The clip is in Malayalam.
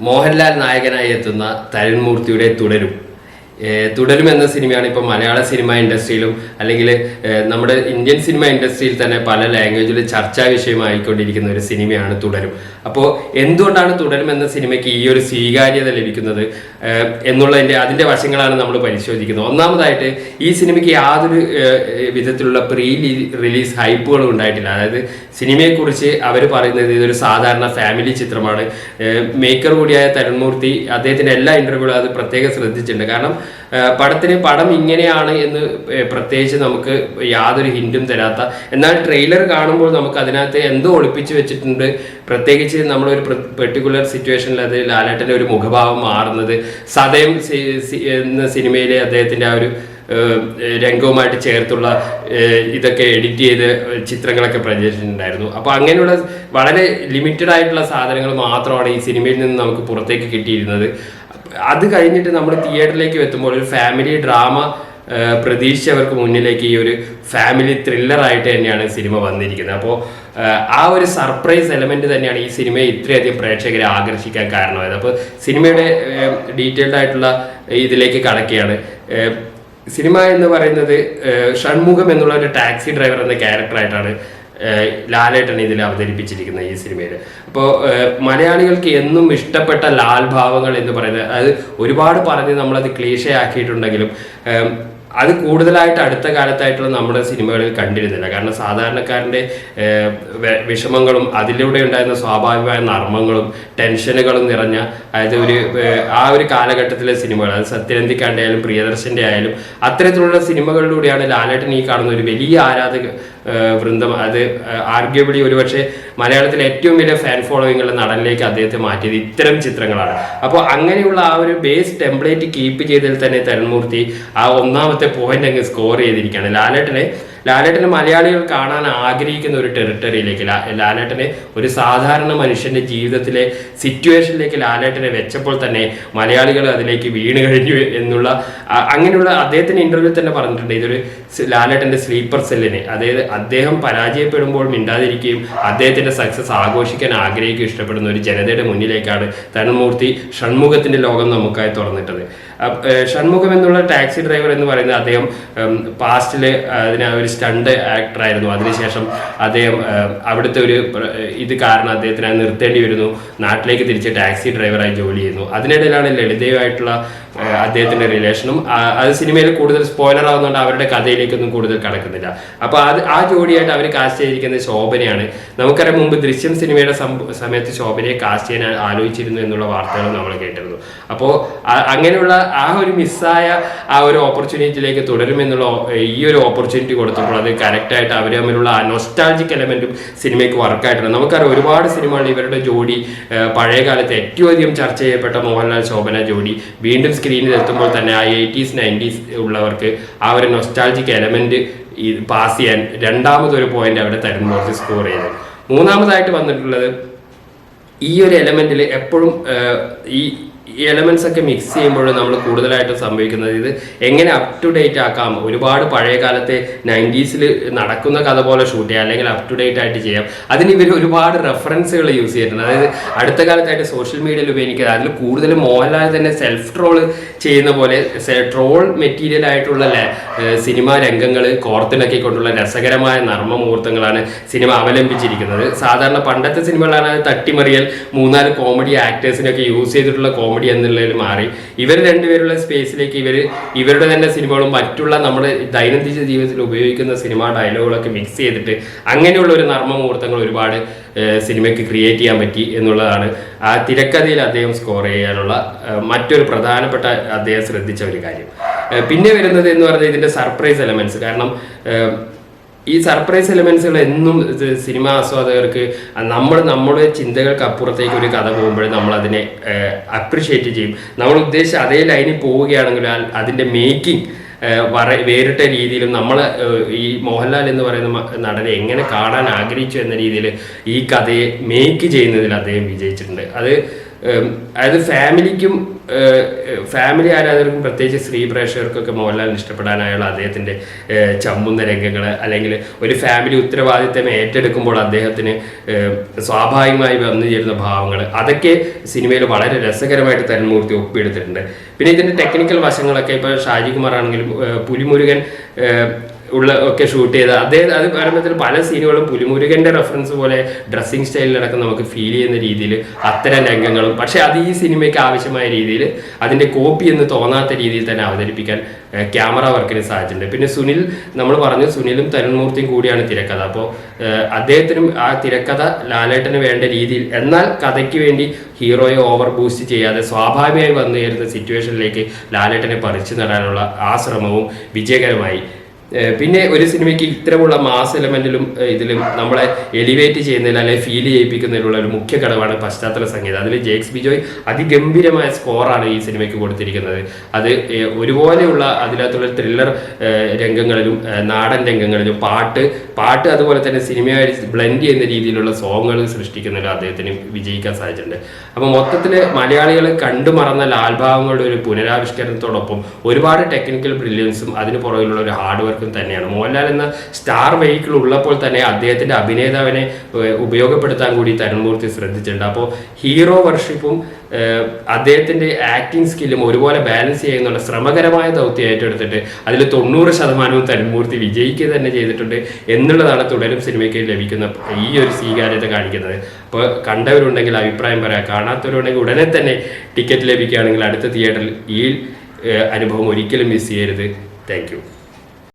മോഹൻലാൽ നായകനായി എത്തുന്ന തരുൺമൂർത്തിയുടെ തുടരും എന്ന സിനിമയാണ് ഇപ്പോൾ മലയാള സിനിമ ഇൻഡസ്ട്രിയിലും അല്ലെങ്കിൽ നമ്മുടെ ഇന്ത്യൻ സിനിമ ഇൻഡസ്ട്രിയിൽ തന്നെ പല ലാംഗ്വേജിൽ ചർച്ചാ വിഷയമായിക്കൊണ്ടിരിക്കുന്ന ഒരു സിനിമയാണ് തുടരും. അപ്പോൾ എന്തുകൊണ്ടാണ് തുടരും എന്ന സിനിമയ്ക്ക് ഈ ഒരു സ്വീകാര്യത ലഭിക്കുന്നത് അതിൻ്റെ വശങ്ങളാണ് നമ്മൾ പരിശോധിക്കുന്നത്. ഒന്നാമതായിട്ട് ഈ സിനിമയ്ക്ക് യാതൊരു വിധത്തിലുള്ള പ്രീ റിലീസ് ഹൈപ്പുകളും ഉണ്ടായിട്ടില്ല. അതായത് സിനിമയെക്കുറിച്ച് അവർ പറയുന്നത് ഇതൊരു സാധാരണ ഫാമിലി ചിത്രമാണ്. മേക്കർ കൂടിയായ തരുൺമൂർത്തി അദ്ദേഹത്തിൻ്റെ എല്ലാ ഇൻ്റർവ്യൂകളും അത് പ്രത്യേകം ശ്രദ്ധിച്ചിട്ടുണ്ട്. കാരണം പടം ഇങ്ങനെയാണ് എന്ന് പ്രത്യേകിച്ച് നമുക്ക് യാതൊരു ഹിൻറ്റും തരാത്ത, എന്നാൽ ട്രെയിലർ കാണുമ്പോൾ നമുക്ക് അതിനകത്ത് എന്തോ ഒളിപ്പിച്ച് വെച്ചിട്ടുണ്ട്. പ്രത്യേകിച്ച് നമ്മളൊരു പെർട്ടിക്കുലർ സിറ്റുവേഷനിൽ അത് ലാലേട്ടൻ്റെ ഒരു മുഖഭാവം മാറുന്നത് സതയം എന്ന സിനിമയിലെ അദ്ദേഹത്തിൻ്റെ ആ ഒരു രംഗവുമായിട്ട് ചേർത്തുള്ള ഇതൊക്കെ എഡിറ്റ് ചെയ്ത് ചിത്രങ്ങളൊക്കെ പ്രചരിച്ചിട്ടുണ്ടായിരുന്നു. അപ്പോൾ അങ്ങനെയുള്ള വളരെ ലിമിറ്റഡ് ആയിട്ടുള്ള സാധനങ്ങൾ മാത്രമാണ് ഈ സിനിമയിൽ നിന്ന് നമുക്ക് പുറത്തേക്ക് കിട്ടിയിരുന്നത്. അത് കഴിഞ്ഞിട്ട് നമ്മൾ തിയേറ്ററിലേക്ക് എത്തുമ്പോൾ ഒരു ഫാമിലി ഡ്രാമ പ്രതീക്ഷിച്ചവർക്ക് മുന്നിലേക്ക് ഈ ഒരു ഫാമിലി ത്രില്ലറായിട്ട് തന്നെയാണ് സിനിമ വന്നിരിക്കുന്നത്. അപ്പോൾ ആ ഒരു സർപ്രൈസ് എലമെന്റ് തന്നെയാണ് ഈ സിനിമയെ ഇത്രയധികം പ്രേക്ഷകരെ ആകർഷിക്കാൻ കാരണമായത്. അപ്പോൾ സിനിമയുടെ ഡീറ്റെയിൽഡ് ആയിട്ടുള്ള ഇതിലേക്ക് കടക്കുകയാണ്. സിനിമ എന്ന് പറയുന്നത് ഷൺമുഖം എന്നുള്ള ഒരു ടാക്സി ഡ്രൈവർ എന്ന ക്യാരക്ടറായിട്ടാണ് ലാലേട്ടൻ ഇതിൽ അവതരിപ്പിച്ചിരിക്കുന്നത് ഈ സിനിമയിൽ. അപ്പോൾ മലയാളികൾക്ക് എന്നും ഇഷ്ടപ്പെട്ട ലാൽ ഭാവങ്ങൾ എന്ന് പറയുന്നത്, അത് ഒരുപാട് പറഞ്ഞ് നമ്മളത് ക്ലീശയാക്കിയിട്ടുണ്ടെങ്കിലും അത് കൂടുതലായിട്ട് അടുത്ത കാലത്തായിട്ടുള്ള നമ്മുടെ സിനിമകളിൽ കണ്ടിരുന്നില്ല. കാരണം സാധാരണക്കാരൻ്റെ വിഷമങ്ങളും അതിലൂടെ ഉണ്ടായിരുന്ന സ്വാഭാവികമായ നർമ്മങ്ങളും ടെൻഷനുകളും നിറഞ്ഞ, അതായത് ആ ഒരു കാലഘട്ടത്തിലെ സിനിമകൾ, അത് സത്യനന്ദിക്കാൻ്റെ ആയാലും പ്രിയദർശൻ്റെ ആയാലും അത്തരത്തിലുള്ള സിനിമകളിലൂടെയാണ് ലാലേട്ടൻ ഈ കാണുന്ന ഒരു വലിയ ആരാധക വൃന്ദം, അത് ആർഗ്യുബിളി ഒരുപക്ഷെ മലയാളത്തിലെ ഏറ്റവും വലിയ ഫാൻ ഫോളോയിങ് ഉള്ള നടനിലേക്ക് അദ്ദേഹത്തെ മാറ്റിയത് ഇത്തരം ചിത്രങ്ങളാണ്. അപ്പോൾ അങ്ങനെയുള്ള ആ ഒരു ബേസ് ടെംപ്ലേറ്റ് കീപ്പ് ചെയ്തതിൽ തന്നെ തരുൺമൂർത്തി ആ ഒന്നാമത്തെ പോയിന്റ് അങ്ങ് സ്കോർ ചെയ്തിരിക്കുകയാണ്. ലാലേട്ടനെ മലയാളികൾ കാണാൻ ആഗ്രഹിക്കുന്ന ഒരു ടെറിട്ടറിയിലേക്ക്, ലാലേട്ടനെ ഒരു സാധാരണ മനുഷ്യന്റെ ജീവിതത്തിലെ സിറ്റുവേഷനിലേക്ക് ലാലേട്ടനെ വെച്ചപ്പോൾ തന്നെ മലയാളികൾ അതിലേക്ക് വീണ് കഴിഞ്ഞു എന്നുള്ള അങ്ങനെയുള്ള അദ്ദേഹത്തിന്റെ ഇന്റർവ്യൂ തന്നെ പറഞ്ഞിട്ടുണ്ട്. ഇതൊരു ലാലേട്ടന്റെ സ്ലീപ്പർ സെല്ലിനെ, അതായത് അദ്ദേഹം പരാജയപ്പെടുമ്പോൾ മിണ്ടാതിരിക്കുകയും അദ്ദേഹത്തിന്റെ സക്സസ് ആഘോഷിക്കാൻ ആഗ്രഹിക്കുകയും ഇഷ്ടപ്പെടുന്ന ഒരു ജനതയുടെ മുന്നിലേക്കാണ് തരുൺമൂർത്തി ഷൺമുഖത്തിന്റെ ലോകം നമുക്കായി തുറന്നിട്ടത്. ഷൺമുഖം എന്നുള്ള ടാക്സി ഡ്രൈവർ എന്ന് പറയുന്നത് അദ്ദേഹം പാസ്റ്റില് ഒരു സ്റ്റണ്ട് ആക്ടറായിരുന്നു. അതിനുശേഷം അദ്ദേഹം അവിടുത്തെ ഒരു ഇത് കാരണം അദ്ദേഹത്തിന് നിർത്തേണ്ടി വരുന്നു. നാട്ടിലേക്ക് തിരിച്ച് ടാക്സി ഡ്രൈവറായി ജോലി ചെയ്യുന്നു. അതിനിടയിലാണ് ലളിതയുമായിട്ടുള്ള അദ്ദേഹത്തിന്റെ റിലേഷനും. അത് സിനിമയിൽ കൂടുതൽ സ്പോയിലർ ആവുന്നതുകൊണ്ട് അവരുടെ കഥയിലേക്കൊന്നും കൂടുതൽ കടക്കുന്നില്ല. അപ്പോൾ ആ ജോഡിയായിട്ട് അവർ കാസ്റ്റ് ചെയ്തിരിക്കുന്നത് ശോഭനയാണ്. നമുക്കറിയാം, മുമ്പ് ദൃശ്യം സിനിമയുടെ സമയത്ത് ശോഭനയെ കാസ്റ്റ് ചെയ്യാൻ ആലോചിച്ചിരുന്നു എന്നുള്ള വാർത്തകൾ നമ്മൾ കേട്ടിരുന്നു. അപ്പോൾ അങ്ങനെയുള്ള ആ ഒരു മിസ്സായ ആ ഒരു ഓപ്പർച്യൂണിറ്റിയിലേക്ക് തുടരുമെന്നുള്ള ഈ ഒരു ഓപ്പർച്യൂണിറ്റി കൊടുത്തപ്പോൾ അത് കറക്റ്റായിട്ട് അവർ തമ്മിലുള്ള ആ നൊസ്റ്റാൾജിക് എലമെന്റും സിനിമയ്ക്ക് വർക്കായിട്ടുണ്ട്. നമുക്കറിയാം, ഒരുപാട് സിനിമകൾ ഇവരുടെ ജോഡി പഴയ കാലത്ത് ഏറ്റവും അധികം ചർച്ച ചെയ്യപ്പെട്ട മോഹൻലാൽ ശോഭന ജോഡി വീണ്ടും സ്ക്രീനിൽ എത്തുമ്പോൾ തന്നെ ആ 80s 90s ഉള്ളവർക്ക് ആ ഒരു നൊസ്റ്റാൾജിക് എലമെന്റ് പാസ് ചെയ്യാൻ രണ്ടാമതൊരു പോയിന്റ് അവിടെ തരുൺമൂർത്തി സ്കോർ ചെയ്ത്. മൂന്നാമതായിട്ട് വന്നിട്ടുള്ളത് ഈ ഒരു എലമെന്റിൽ എപ്പോഴും ഈ എലമെന്റ്സ് ഒക്കെ മിക്സ് ചെയ്യുമ്പോൾ നമ്മൾ കൂടുതലായിട്ട് സംഭവിക്കുന്നത് ഇത് എങ്ങനെ അപ് ടു ഡേറ്റ് ആക്കാം. ഒരുപാട് പഴയ കാലത്തെ 90s നടക്കുന്ന കഥ പോലെ ഷൂട്ട് ചെയ്യാം, അല്ലെങ്കിൽ അപ് ടു ഡേറ്റ് ആയിട്ട് ചെയ്യാം. അതിന് ഇവർ ഒരുപാട് റെഫറൻസുകൾ യൂസ് ചെയ്തിട്ടുണ്ട്. അതായത് അടുത്ത കാലത്തായിട്ട് സോഷ്യൽ മീഡിയയിൽ ഉപയോഗിക്കുന്നത്, അതിൽ കൂടുതലും മോഹൻലാൽ തന്നെ സെൽഫ് ട്രോള് ചെയ്യുന്ന പോലെ ട്രോൾ മെറ്റീരിയൽ ആയിട്ടുള്ള സിനിമാ രംഗങ്ങൾ കോർത്തിണക്കിക്കൊണ്ടുള്ള രസകരമായ നർമ്മ മുഹൂർത്തങ്ങളാണ് സിനിമ അവലംബിച്ചിരിക്കുന്നത്. സാധാരണ പണ്ടത്തെ സിനിമകളാണ് തട്ടിമറിയൽ 3-4 കോമഡി ആക്ടേഴ്സിനൊക്കെ യൂസ് ചെയ്തിട്ടുള്ള കോമഡി എന്നുള്ളതിൽ മാറി ഇവർ രണ്ടുപേരുള്ള സ്പേസിലേക്ക് ഇവരുടെ തന്നെ സിനിമകളും മറ്റുള്ള നമ്മുടെ ദൈനംദിന ജീവിതത്തിൽ ഉപയോഗിക്കുന്ന സിനിമാ ഡയലോഗുകളൊക്കെ മിക്സ് ചെയ്തിട്ട് അങ്ങനെയുള്ള ഒരു നർമ്മ മുഹൂർത്തങ്ങൾ ഒരുപാട് സിനിമയ്ക്ക് ക്രിയേറ്റ് ചെയ്യാൻ പറ്റി എന്നുള്ളതാണ് ആ തിരക്കഥയിൽ അദ്ദേഹം സ്കോർ ചെയ്യാനുള്ള മറ്റൊരു പ്രധാനപ്പെട്ട അദ്ദേഹം ശ്രദ്ധിച്ച ഒരു കാര്യം. പിന്നെ വരുന്നത് എന്ന് പറഞ്ഞാൽ ഇതിൻ്റെ സർപ്രൈസ് എലമെന്റ്സ്. കാരണം ഈ സർപ്രൈസ് എലമെന്റ്സുകൾ എന്നും സിനിമാ ആസ്വാദകർക്ക് നമ്മുടെ ചിന്തകൾക്ക് അപ്പുറത്തേക്ക് ഒരു കഥ പോകുമ്പോൾ നമ്മൾ അതിനെ അപ്രിഷ്യേറ്റ് ചെയ്യും. നമ്മൾ ഉദ്ദേശിച്ച അതേ ലൈനിൽ പോവുകയാണെങ്കിൽ അതിൻ്റെ മേക്കിംഗ് വേറിട്ട രീതിയിലും നമ്മൾ ഈ മോഹൻലാൽ എന്ന് പറയുന്ന നടനെ എങ്ങനെ കാണാൻ ആഗ്രഹിച്ചു എന്ന രീതിയിൽ ഈ കഥയെ മേക്ക് ചെയ്യുന്നതിൽ അദ്ദേഹം വിജയിച്ചിട്ടുണ്ട്. അത് അതായത് ഫാമിലി ആരാധകർക്കും പ്രത്യേകിച്ച് സ്ത്രീ പ്രേക്ഷകർക്കൊക്കെ മോഹൻലാലിന് ഇഷ്ടപ്പെടാനായുള്ള അദ്ദേഹത്തിൻ്റെ ചമ്മുന്ന രംഗങ്ങൾ, അല്ലെങ്കിൽ ഒരു ഫാമിലി ഉത്തരവാദിത്തം ഏറ്റെടുക്കുമ്പോൾ അദ്ദേഹത്തിന് സ്വാഭാവികമായി വന്നു ചേരുന്ന ഭാവങ്ങൾ, അതൊക്കെ സിനിമയിൽ വളരെ രസകരമായിട്ട് തരുൺമൂർത്തി ഒപ്പിയെടുത്തിട്ടുണ്ട്. പിന്നെ ഇതിൻ്റെ ടെക്നിക്കൽ വശങ്ങളൊക്കെ ഇപ്പോൾ ഷാജികുമാർ ആണെങ്കിലും പുലിമുരുകൻ ഒക്കെ ഷൂട്ട് ചെയ്ത് അദ്ദേഹം അത് പറയുമ്പോൾ പല സീനുകളും പുലിമുരുകന്റെ റെഫറൻസ് പോലെ ഡ്രസ്സിങ് സ്റ്റൈലിലടക്കം നമുക്ക് ഫീൽ ചെയ്യുന്ന രീതിയിൽ അത്തരം രംഗങ്ങളും, പക്ഷെ അത് ഈ സിനിമയ്ക്ക് ആവശ്യമായ രീതിയിൽ അതിന്റെ കോപ്പി എന്ന് തോന്നാത്ത രീതിയിൽ തന്നെ അവതരിപ്പിക്കാൻ ക്യാമറ വർക്കിന് സാധിച്ചിട്ടുണ്ട്. പിന്നെ നമ്മൾ പറഞ്ഞു സുനിലും തരുൺമൂർത്തിയും കൂടിയാണ് തിരക്കഥ. അപ്പോൾ അദ്ദേഹത്തിനും ആ തിരക്കഥ ലാലേട്ടന് വേണ്ട രീതിയിൽ, എന്നാൽ കഥയ്ക്ക് വേണ്ടി ഹീറോയെ ഓവർ ബൂസ്റ്റ് ചെയ്യാതെ സ്വാഭാവികമായി വന്നു ചേരുന്ന സിറ്റുവേഷനിലേക്ക് ലാലേട്ടനെ പറിച്ചു നടാനുള്ള ആ ശ്രമവും വിജയകരമായി. പിന്നെ ഒരു സിനിമയ്ക്ക് ഇത്തരമുള്ള മാസ് എലമെന്റിലും ഇതിലും നമ്മളെ എലിവേറ്റ് ചെയ്യുന്നതിൽ അല്ലെങ്കിൽ ഫീൽ ചെയ്യിപ്പിക്കുന്നതിലുള്ള ഒരു മുഖ്യ ഘടകമാണ് പശ്ചാത്തല സംഗീതം. അതിൽ ജേക്സ് ബിജോയ് അതിഗംഭീരമായ സ്കോറാണ് ഈ സിനിമയ്ക്ക് കൊടുത്തിരിക്കുന്നത്. അത് ഒരുപോലെയുള്ള അതിനകത്തുള്ള ത്രില്ലർ രംഗങ്ങളിലും നാടൻ രംഗങ്ങളിലും പാട്ട് അതുപോലെ തന്നെ സിനിമയായി ബ്ലെൻഡ് ചെയ്യുന്ന രീതിയിലുള്ള സോങ്ങുകൾ സൃഷ്ടിക്കുന്നതിൽ അദ്ദേഹത്തിന് വിജയിക്കാൻ സാധിച്ചിട്ടുണ്ട്. അപ്പം മൊത്തത്തിൽ മലയാളികൾ കണ്ടുമറന്ന ലാൽഭാവങ്ങളുടെ ഒരു പുനരാവിഷ്കരണത്തോടൊപ്പം ഒരുപാട് ടെക്നിക്കൽ ബ്രില്യൻസും അതിന് പുറകിലുള്ള ഒരു ഹാർഡ് വർക്ക് തന്നെയാണ്. മോഹൻലാൽ എന്ന സ്റ്റാർ വെഹിക്കിൾ ഉള്ളപ്പോൾ തന്നെ അദ്ദേഹത്തിന്റെ അഭിനേതാവിനെ ഉപയോഗപ്പെടുത്താൻ കൂടി തരുൺമൂർത്തി ശ്രദ്ധിച്ചിട്ടുണ്ട്. അപ്പോൾ ഹീറോ വർഷിപ്പും അദ്ദേഹത്തിന്റെ ആക്ടിങ് സ്കില്ലും ഒരുപോലെ ബാലൻസ് ചെയ്യുന്നുള്ള ശ്രമകരമായ ദൗത്യം ഏറ്റെടുത്തിട്ട് അതിൽ 90% തരുൺമൂർത്തി വിജയിക്കുക തന്നെ ചെയ്തിട്ടുണ്ട് എന്നുള്ളതാണ് തുടരും സിനിമയ്ക്ക് ലഭിക്കുന്ന ഈ ഒരു സ്വീകാര്യത കാണിക്കുന്നത്. അപ്പോൾ കണ്ടവരുണ്ടെങ്കിൽ അഭിപ്രായം പറയാം, കാണാത്തവരുണ്ടെങ്കിൽ ഉടനെ തന്നെ ടിക്കറ്റ് ലഭിക്കുകയാണെങ്കിൽ അടുത്ത തിയേറ്ററിൽ ഈ അനുഭവം ഒരിക്കലും മിസ് ചെയ്യരുത്. Thank you.